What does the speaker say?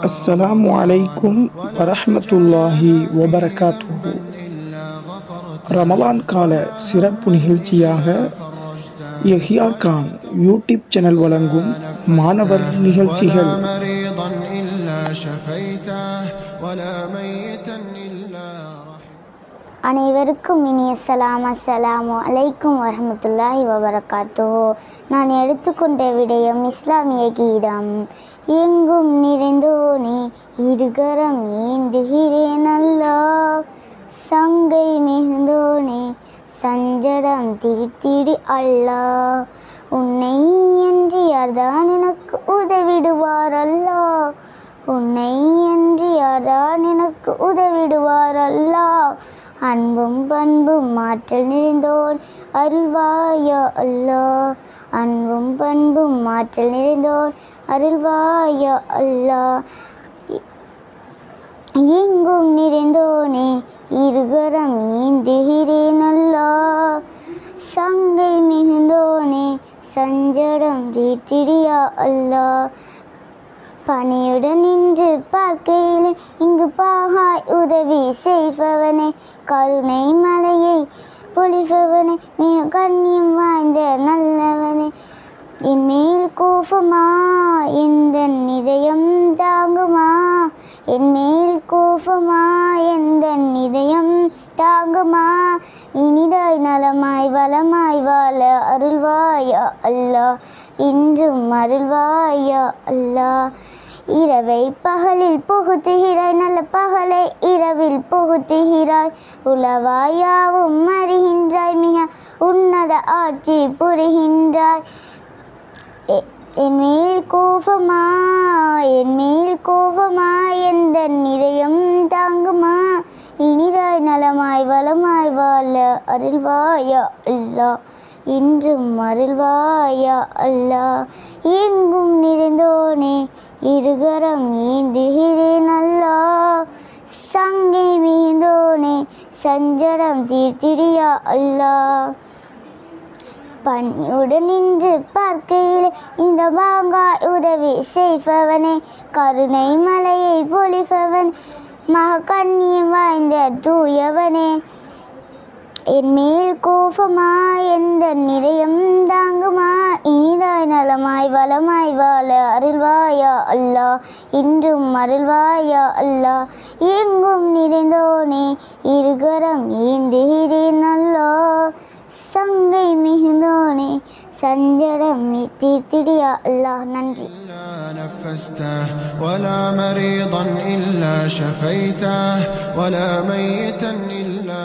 அஸ்ஸலாமு அலைக்கும் வரஹ்மத்துல்லாஹி வபரகாத்துஹு. ரமலான் கால சிறப்பு நிகழ்ச்சியாக யஹ்யா கான் யூடியூப் சேனல் வழங்கும் மாணவர் நிகழ்ச்சிகள். அனைவருக்கும் இனிய அஸ்ஸலாமு அலைக்கும் வரஹ்மத்துல்லாஹி வபரகாத்துஹு. நான் எடுத்துக்கொண்ட விடயம் இஸ்லாமிய கீதம். எங்கும் நிறைந்தோனே இருகரம் ஏந்துகிறேன் அல்லாஹ், சங்கை மிகுந்தோனே சஞ்சடம் தீர்த்திடு அல்லாஹ், உன்னை அன்றி யார்தான் எனக்கு உதவிடுவார் அல்லாஹ், உன்னை அன்றி யார்தான் எனக்கு உதவிடுவார் அல்லாஹ், அன்பும் பண்பும் ஆற்றல் நிறைந்தோன் அருள்வாயா அல்லாஹ், அன்பும் பண்பும் ஆற்றல் நிறைந்தோன் அருள்வாயா அல்லாஹ், எங்கும் நிறைந்தோனே இருகரம் ஏந்துகிறேன் அல்லாஹ், சங்கை மிகுந்தோனே சஞ்சடம் தீர்த்திடியா அல்லாஹ், பணியுடன் நின்று பார்க்கையிலே இங்கு பாகாய் உதவி செய்பவனே, கருணை மலையை பொழிபவனே, மிக கண்ணியம் வாய்ந்த நல்லவனே, என் மேல் கோபமா எந்த இதயம் தாங்குமா, என் மேல் கோபமா எந்த இதயம் தாங்குமா, இனிதாய் நலமாய் வளமாய் வாழ அருள்வாயா அல்லாஹ், இன்றும் அருள்வாயா அல்லாஹ், இரவை பகலில் புகுத்துகிறாய், நல்ல பகலை இரவில் புகுத்துகிறாய், உளவாயாவும் அறிகின்றாய், மிக உன்னத ஆட்சி புரிகின்றாய், என் மேல் கோபமா என் மேல் கோபமா எந்த இதயம் தாங்குமா, இனிதாய் நலமாய் வளமாய் வாழ அருள்வாயா அல்லாஹ், இன்றும் அருள்வாயா அல்லாஹ், எங்கும் நிறைந்தோனே இருகரம் ஏந்துகிறேன் அல்லாஹ், சங்கை மிகுந்தோனே சஞ்சடம் தீர்த்திடியா அல்லாஹ், பணியுடன் நின்று பார்க்கையிலே இந்த பாங்காய் உதவி செய்பவனே, கருணை மலையை பொழிபவன், மக கண்ணியம் வாய்ந்த தூயவனே, என் மேல் கோபமா எந்த இதயம் தாங்குமா, இனிதாய் நலமாய் வளமாய் வாழ அருள்வாயா அல்லாஹ், இன்றும் அருள்வாயா அல்லாஹ், எங்கும் நிறைந்தோனே இருகரம் ஏந்துகிறேன் அல்லாஹ், சங்கை மிகுந்தோனே சஞ்சடம் தீர்த்திடியா அல்லாஹ். நன்றி. نفسته ولا مريضا إلا شفيته ولا ميتا إلا